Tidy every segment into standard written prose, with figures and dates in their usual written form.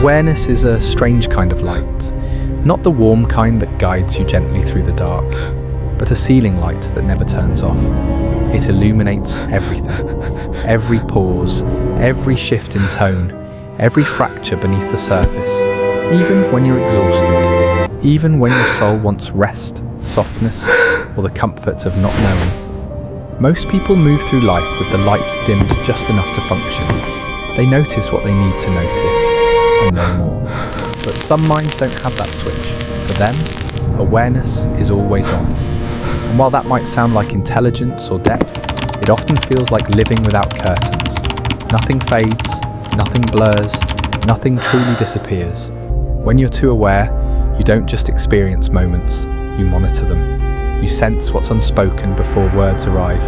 Awareness is a strange kind of light, not the warm kind that guides you gently through the dark, but a ceiling light that never turns off. It illuminates everything, every pause, every shift in tone, every fracture beneath the surface, even when you're exhausted, even when your soul wants rest, softness, or the comfort of not knowing. Most people move through life with the lights dimmed just enough to function. They notice what they need to notice, and no more. But some minds don't have that switch. For them, awareness is always on. And while that might sound like intelligence or depth, it often feels like living without curtains. Nothing fades, nothing blurs, nothing truly disappears. When you're too aware, you don't just experience moments, you monitor them. You sense what's unspoken before words arrive.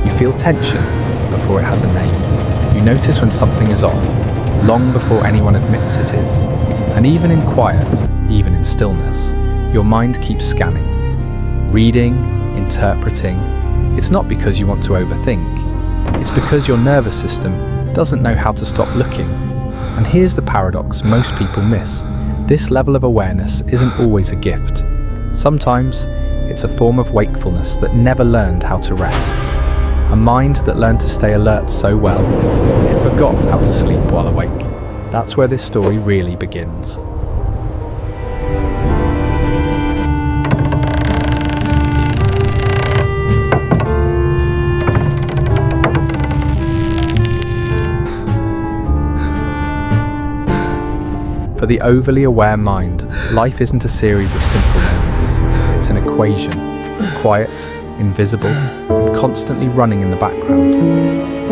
You feel tension before it has a name. You notice when something is off, long before anyone admits it is. And even in quiet, even in stillness, your mind keeps scanning, reading, interpreting. It's not because you want to overthink. It's because your nervous system doesn't know how to stop looking. And here's the paradox most people miss. This level of awareness isn't always a gift. Sometimes, it's a form of wakefulness that never learned how to rest. A mind that learned to stay alert so well, it forgot how to sleep while awake. That's where this story really begins. For the overly aware mind, life isn't a series of simple moments. It's an equation, quiet, invisible, and constantly running in the background.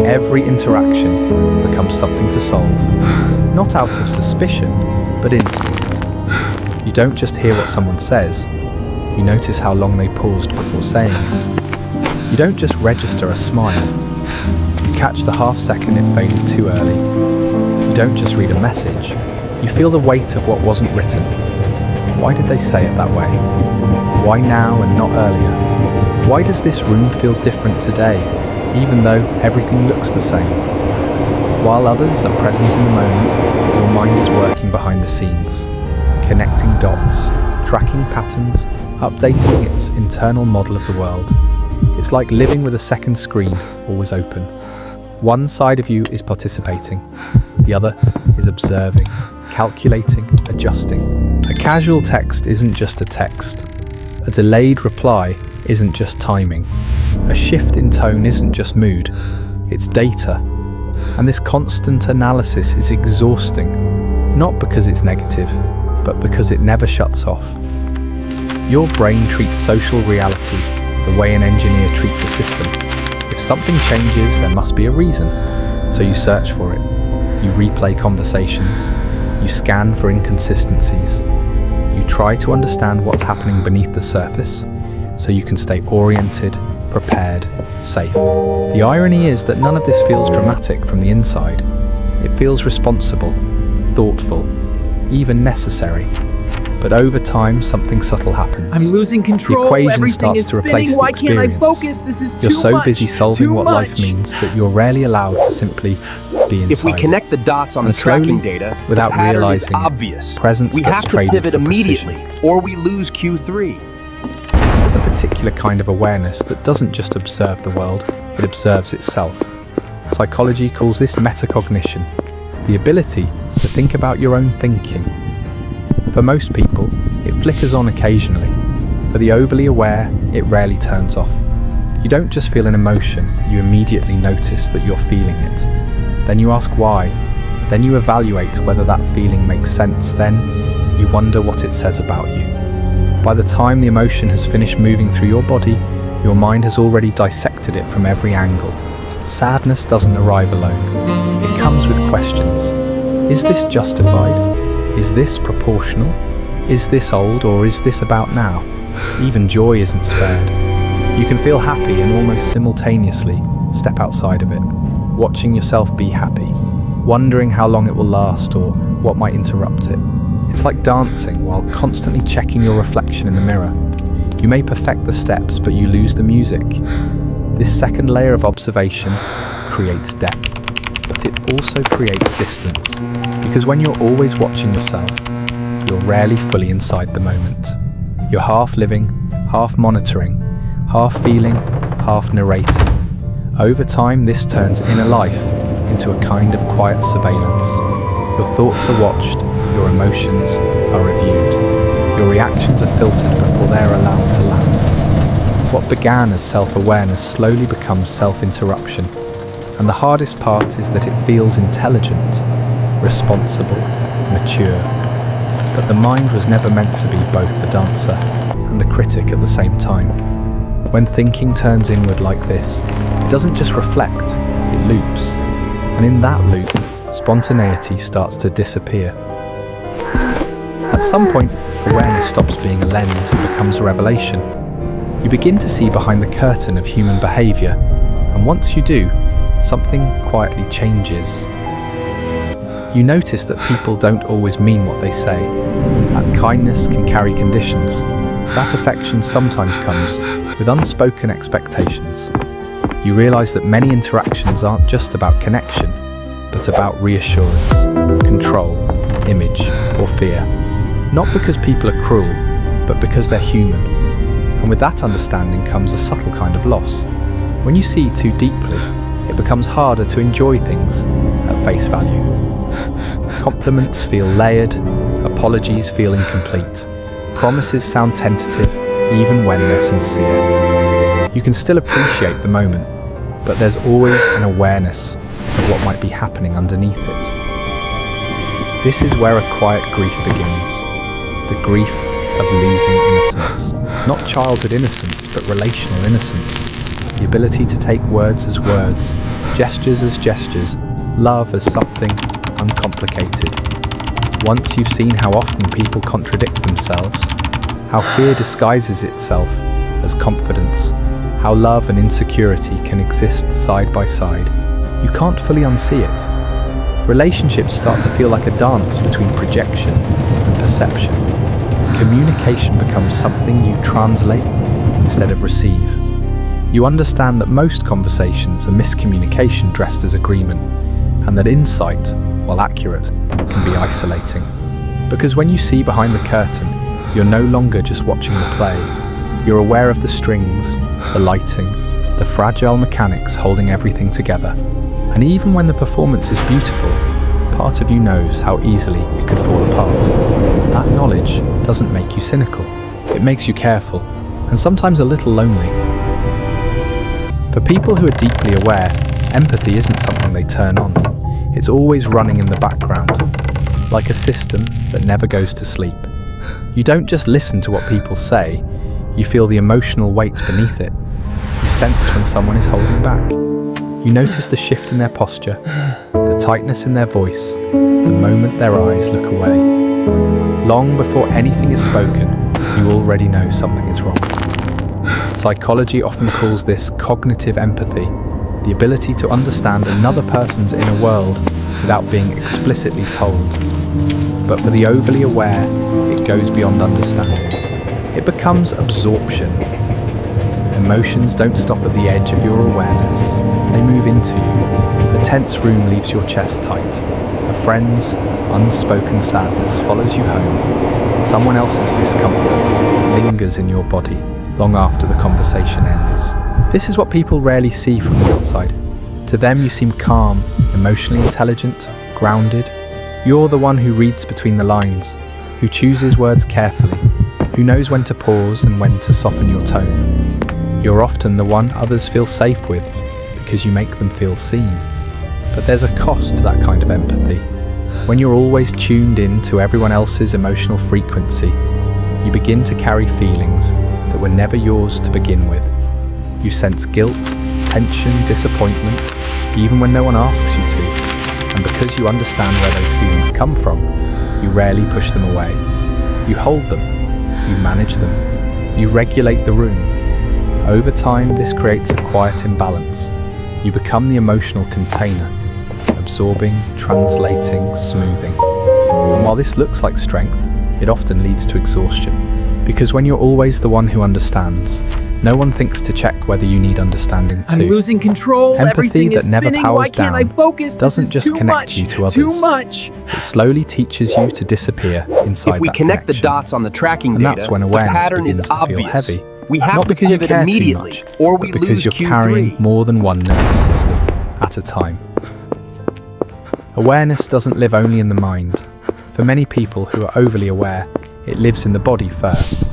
Every interaction becomes something to solve, not out of suspicion, but instinct. You don't just hear what someone says, you notice how long they paused before saying it. You don't just register a smile, you catch the half second it faded too early. You don't just read a message, you feel the weight of what wasn't written. Why did they say it that way? Why now and not earlier? Why does this room feel different today, even though everything looks the same? While others are present in the moment, your mind is working behind the scenes, connecting dots, tracking patterns, updating its internal model of the world. It's like living with a second screen always open. One side of you is participating, the other is observing, calculating, adjusting. A casual text isn't just a text. A delayed reply isn't just timing. A shift in tone isn't just mood. It's data. And this constant analysis is exhausting, not because it's negative, but because it never shuts off. Your brain treats social reality the way an engineer treats a system. If something changes, there must be a reason. So you search for it. You replay conversations. You scan for inconsistencies. You try to understand what's happening beneath the surface so you can stay oriented, prepared, safe. The irony is that none of this feels dramatic from the inside. It feels responsible, thoughtful, even necessary. But over time, something subtle happens. I'm losing control. The equation Everything starts is to replace spinning. the Why can't I experience. focus? This is You're too so much. busy solving Too what life much. means that you're rarely allowed to simply be inside. If we connect the dots on And the tracking slowly, data, without the pattern realizing is it, obvious. presence We gets have to traded pivot for precision. immediately, or we lose Q3. There's a particular kind of awareness that doesn't just observe the world, it observes itself. Psychology calls this metacognition, the ability to think about your own thinking. For most people, it flickers on occasionally. For the overly aware, it rarely turns off. You don't just feel an emotion, you immediately notice that you're feeling it. Then you ask why. Then you evaluate whether that feeling makes sense. Then you wonder what it says about you. By the time the emotion has finished moving through your body, your mind has already dissected it from every angle. Sadness doesn't arrive alone. It comes with questions. Is this justified? Is this proportional? Is this old, or is this about now? Even joy isn't spared. You can feel happy and almost simultaneously step outside of it, watching yourself be happy, wondering how long it will last or what might interrupt it. It's like dancing while constantly checking your reflection in the mirror. You may perfect the steps, but you lose the music. This second layer of observation creates depth, but it also creates distance. Because when you're always watching yourself, you're rarely fully inside the moment. You're half living, half monitoring, half feeling, half narrating. Over time, this turns inner life into a kind of quiet surveillance. Your thoughts are watched, your emotions are reviewed. Your reactions are filtered before they're allowed to land. What began as self-awareness slowly becomes self-interruption. And the hardest part is that it feels intelligent, responsible, mature. But the mind was never meant to be both the dancer and the critic at the same time. When thinking turns inward like this, it doesn't just reflect, it loops. And in that loop, spontaneity starts to disappear. At some point, awareness stops being a lens and becomes a revelation. You begin to see behind the curtain of human behaviour, and once you do, something quietly changes. You notice that people don't always mean what they say, that kindness can carry conditions, that affection sometimes comes with unspoken expectations. You realise that many interactions aren't just about connection, but about reassurance, control, image, or fear. Not because people are cruel, but because they're human. And with that understanding comes a subtle kind of loss. When you see too deeply, it becomes harder to enjoy things at face value. Compliments feel layered, apologies feel incomplete, promises sound tentative even when they're sincere. You can still appreciate the moment, but there's always an awareness of what might be happening underneath it. This is where a quiet grief begins, the grief of losing innocence. Not childhood innocence, but relational innocence. The ability to take words as words, gestures as gestures, love as something uncomplicated. Once you've seen how often people contradict themselves, how fear disguises itself as confidence, how love and insecurity can exist side by side, you can't fully unsee it. Relationships start to feel like a dance between projection and perception. Communication becomes something you translate instead of receive. You understand that most conversations are miscommunication dressed as agreement, and that insight, while accurate, can be isolating. Because when you see behind the curtain, you're no longer just watching the play. You're aware of the strings, the lighting, the fragile mechanics holding everything together. And even when the performance is beautiful, part of you knows how easily it could fall apart. That knowledge doesn't make you cynical. It makes you careful, and sometimes a little lonely. For people who are deeply aware, empathy isn't something they turn on. It's always running in the background, like a system that never goes to sleep. You don't just listen to what people say, you feel the emotional weight beneath it. You sense when someone is holding back. You notice the shift in their posture, the tightness in their voice, the moment their eyes look away. Long before anything is spoken, you already know something is wrong. Psychology often calls this cognitive empathy, the ability to understand another person's inner world without being explicitly told. But for the overly aware, it goes beyond understanding. It becomes absorption. Emotions don't stop at the edge of your awareness. They move into you. A tense room leaves your chest tight. A friend's unspoken sadness follows you home. Someone else's discomfort lingers in your body long after the conversation ends. This is what people rarely see from the outside. To them, you seem calm, emotionally intelligent, grounded. You're the one who reads between the lines, who chooses words carefully, who knows when to pause and when to soften your tone. You're often the one others feel safe with because you make them feel seen. But there's a cost to that kind of empathy. When you're always tuned in to everyone else's emotional frequency, you begin to carry feelings that were never yours to begin with. You sense guilt, tension, disappointment, even when no one asks you to. And because you understand where those feelings come from, you rarely push them away. You hold them, you manage them, you regulate the room. Over time, this creates a quiet imbalance. You become the emotional container, absorbing, translating, smoothing. And while this looks like strength, it often leads to exhaustion. Because when you're always the one who understands, No one thinks to check whether you need understanding too. I'm losing control. Empathy Everything is that never spinning. powers Why can't I down focus? doesn't This is just too connect much. you to others. Too much. It slowly teaches you to disappear inside If we that connect the connection. dots on the tracking And data, that's when the awareness pattern is begins to feel obvious. heavy. We have Not to because you pivot care too immediately, much, or but we because lose you're Q3. carrying more than one nervous system at a time. Awareness doesn't live only in the mind. For many people who are overly aware, it lives in the body first.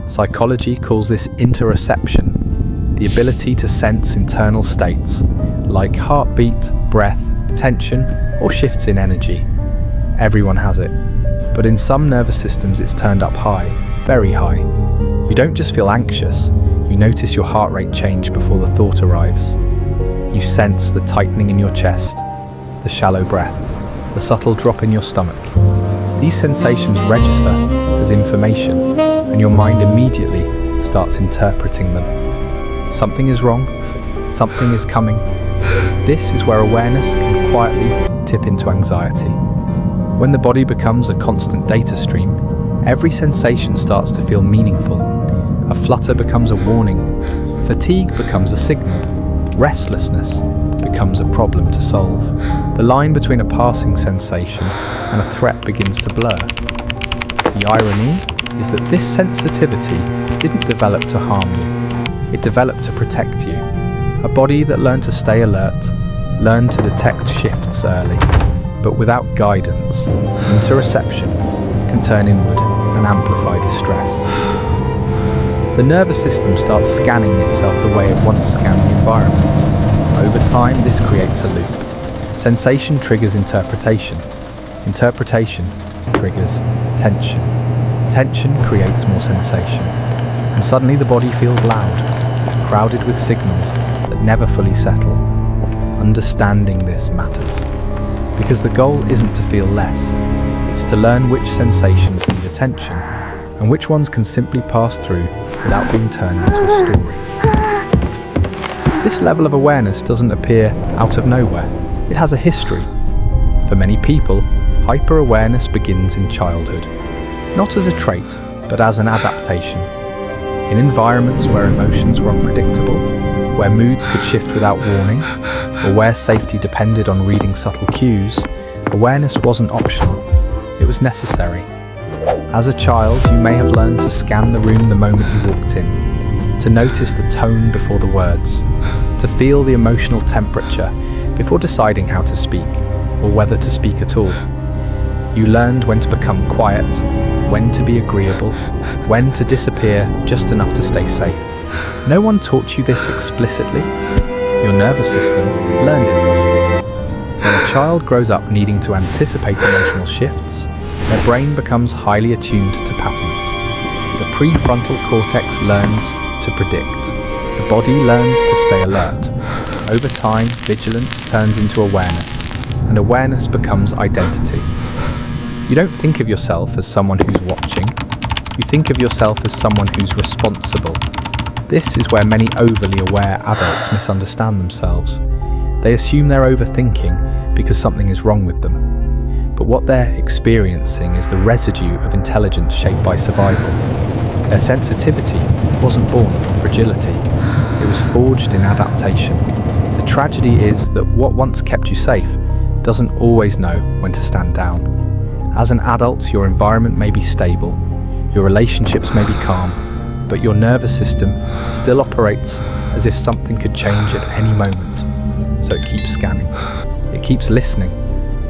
Psychology calls this interoception, the ability to sense internal states like heartbeat, breath, tension, or shifts in energy. Everyone has it, but in some nervous systems it's turned up high, very high. You don't just feel anxious, you notice your heart rate change before the thought arrives. You sense the tightening in your chest, the shallow breath, the subtle drop in your stomach. These sensations register as information, and your mind immediately starts interpreting them. Something is wrong, something is coming. This is where awareness can quietly tip into anxiety. When the body becomes a constant data stream, every sensation starts to feel meaningful. A flutter becomes a warning, fatigue becomes a signal, restlessness becomes a problem to solve. The line between a passing sensation and a threat begins to blur. The irony is that this sensitivity didn't develop to harm you, it developed to protect you. A body that learned to stay alert, learned to detect shifts early, but without guidance, interoception can turn inward and amplify distress. The nervous system starts scanning itself the way it once scanned the environment. Over time, this creates a loop. Sensation triggers interpretation. Interpretation triggers tension. Tension creates more sensation. And suddenly the body feels loud, crowded with signals that never fully settle. Understanding this matters. Because the goal isn't to feel less, it's to learn which sensations need attention and which ones can simply pass through without being turned into a story. This level of awareness doesn't appear out of nowhere. It has a history. For many people, hyper-awareness begins in childhood, not as a trait, but as an adaptation. In environments where emotions were unpredictable, where moods could shift without warning, or where safety depended on reading subtle cues, awareness wasn't optional, it was necessary. As a child, you may have learned to scan the room the moment you walked in, to notice the tone before the words, to feel the emotional temperature before deciding how to speak, or whether to speak at all. You learned when to become quiet, when to be agreeable, when to disappear just enough to stay safe. No one taught you this explicitly. Your nervous system learned it for you. When a child grows up needing to anticipate emotional shifts, their brain becomes highly attuned to patterns. The prefrontal cortex learns to predict. The body learns to stay alert. Over time, vigilance turns into awareness, and awareness becomes identity. You don't think of yourself as someone who's watching. You think of yourself as someone who's responsible. This is where many overly aware adults misunderstand themselves. They assume they're overthinking because something is wrong with them. But what they're experiencing is the residue of intelligence shaped by survival. Their sensitivity wasn't born from fragility. It was forged in adaptation. The tragedy is that what once kept you safe doesn't always know when to stand down. As an adult, your environment may be stable, your relationships may be calm, but your nervous system still operates as if something could change at any moment. So it keeps scanning, it keeps listening,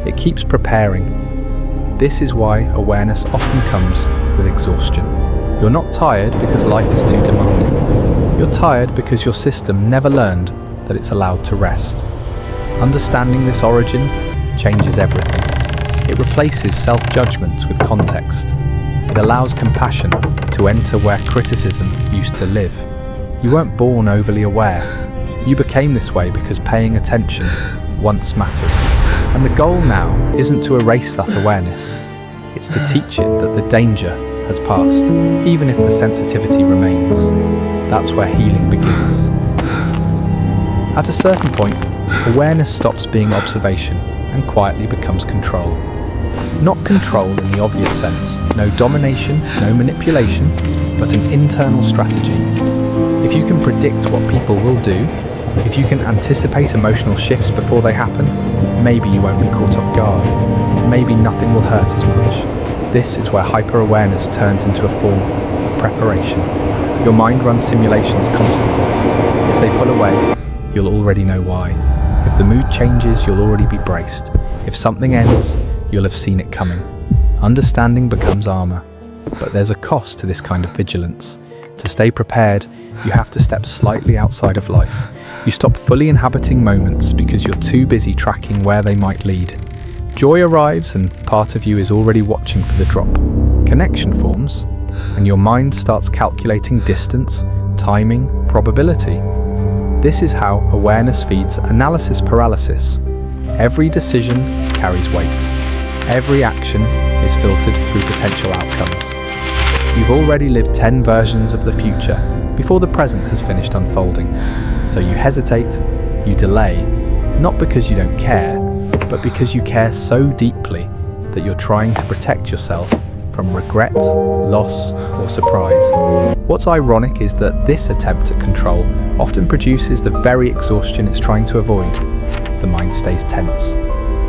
it keeps preparing. This is why awareness often comes with exhaustion. You're not tired because life is too demanding. You're tired because your system never learned that it's allowed to rest. Understanding this origin changes everything. It replaces self-judgment with context. It allows compassion to enter where criticism used to live. You weren't born overly aware. You became this way because paying attention once mattered. And the goal now isn't to erase that awareness. It's to teach it that the danger has passed, even if the sensitivity remains. That's where healing begins. At a certain point, awareness stops being observation and quietly becomes control. Not control in the obvious sense, no domination, no manipulation, but an internal strategy. If you can predict what people will do, if you can anticipate emotional shifts before they happen, maybe you won't be caught off guard. Maybe nothing will hurt as much. This is where hyper-awareness turns into a form of preparation. Your mind runs simulations constantly. If they pull away, you'll already know why. If the mood changes, you'll already be braced. If something ends, you'll have seen it coming. Understanding becomes armor. But there's a cost to this kind of vigilance. To stay prepared, you have to step slightly outside of life. You stop fully inhabiting moments because you're too busy tracking where they might lead. Joy arrives and part of you is already watching for the drop. Connection forms, and your mind starts calculating distance, timing, probability. This is how awareness feeds analysis paralysis. Every decision carries weight. Every action is filtered through potential outcomes. You've already lived 10 versions of the future before the present has finished unfolding. So you hesitate, you delay, not because you don't care, but because you care so deeply that you're trying to protect yourself from regret, loss, or surprise. What's ironic is that this attempt at control often produces the very exhaustion it's trying to avoid. The mind stays tense.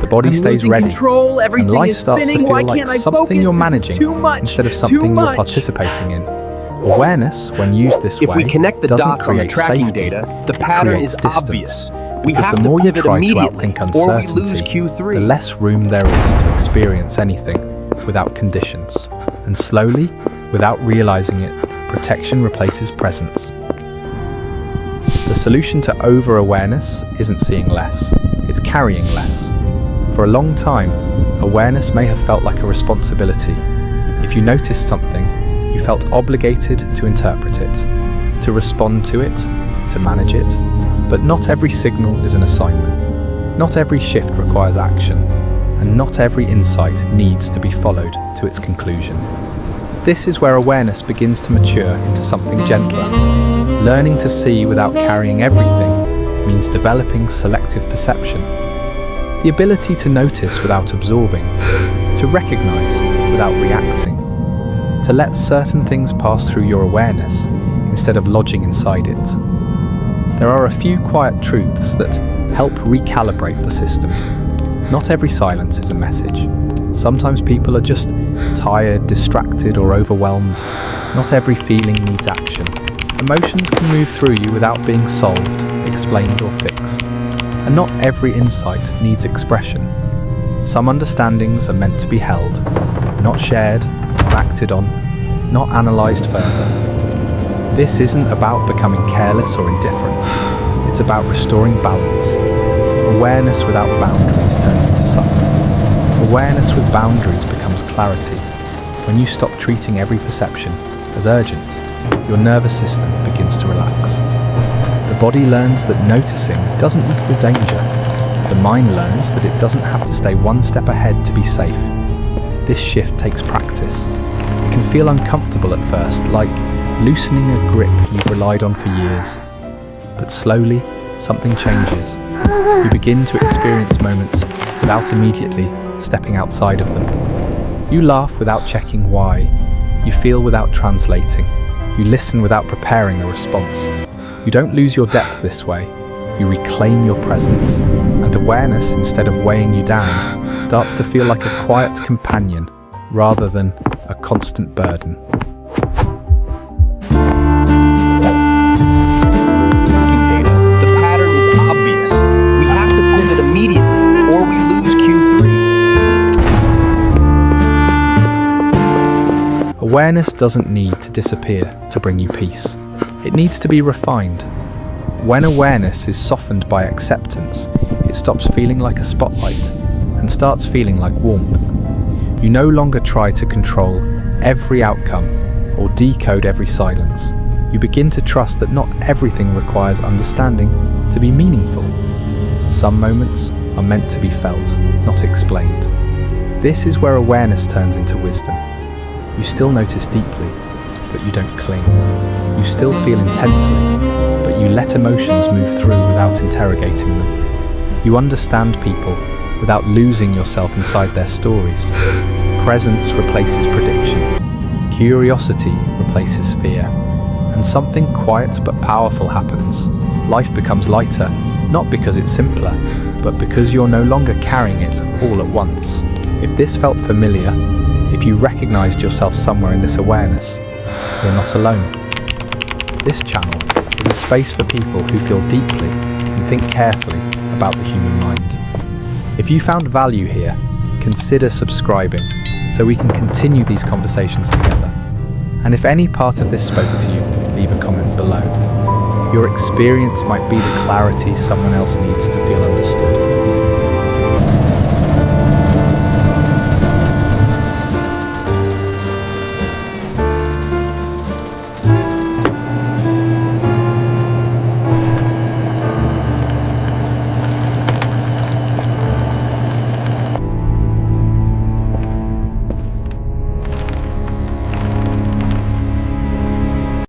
The body stays ready, Control, and life starts to feel like something you're managing instead of something you're participating in. Awareness, when used this way, If we connect the doesn't dots on the create tracking safety, data, the it pattern creates is distance. obvious. We Because have the to more you pivot try to immediately, outthink or we lose uncertainty, Q3. the less room there is to experience anything without conditions. And slowly, without realizing it, protection replaces presence. The solution to over-awareness isn't seeing less, it's carrying less. For a long time, awareness may have felt like a responsibility. If you noticed something, you felt obligated to interpret it, to respond to it, to manage it. But not every signal is an assignment. Not every shift requires action, and not every insight needs to be followed to its conclusion. This is where awareness begins to mature into something gentler. Learning to see without carrying everything means developing selective perception. The ability to notice without absorbing, to recognize without reacting, to let certain things pass through your awareness instead of lodging inside it. There are a few quiet truths that help recalibrate the system. Not every silence is a message. Sometimes people are just tired, distracted, or overwhelmed. Not every feeling needs action. Emotions can move through you without being solved, explained, or fixed. And not every insight needs expression. Some understandings are meant to be held, not shared, not acted on, not analysed further. This isn't about becoming careless or indifferent. It's about restoring balance. Awareness without boundaries turns into suffering. Awareness with boundaries becomes clarity. When you stop treating every perception as urgent, your nervous system begins to relax. The body learns that noticing doesn't equal danger. The mind learns that it doesn't have to stay one step ahead to be safe. This shift takes practice. It can feel uncomfortable at first, like loosening a grip you've relied on for years. But slowly, something changes. You begin to experience moments without immediately stepping outside of them. You laugh without checking why. You feel without translating. You listen without preparing a response. You don't lose your depth this way. You reclaim your presence. And awareness, instead of weighing you down, starts to feel like a quiet companion rather than a constant burden. Awareness doesn't need to disappear to bring you peace. It needs to be refined. When awareness is softened by acceptance, it stops feeling like a spotlight and starts feeling like warmth. You no longer try to control every outcome or decode every silence. You begin to trust that not everything requires understanding to be meaningful. Some moments are meant to be felt, not explained. This is where awareness turns into wisdom. You still notice deeply, but you don't cling. You still feel intensely, but you let emotions move through without interrogating them. You understand people without losing yourself inside their stories. Presence replaces prediction. Curiosity replaces fear. and something quiet but powerful happens. Life becomes lighter, not because it's simpler, but because you're no longer carrying it all at once. If this felt familiar, if you recognized yourself somewhere in this awareness, you're not alone. This channel is a space for people who feel deeply and think carefully about the human mind. If you found value here, consider subscribing so we can continue these conversations together. And if any part of this spoke to you, leave a comment below. Your experience might be the clarity someone else needs to feel understood.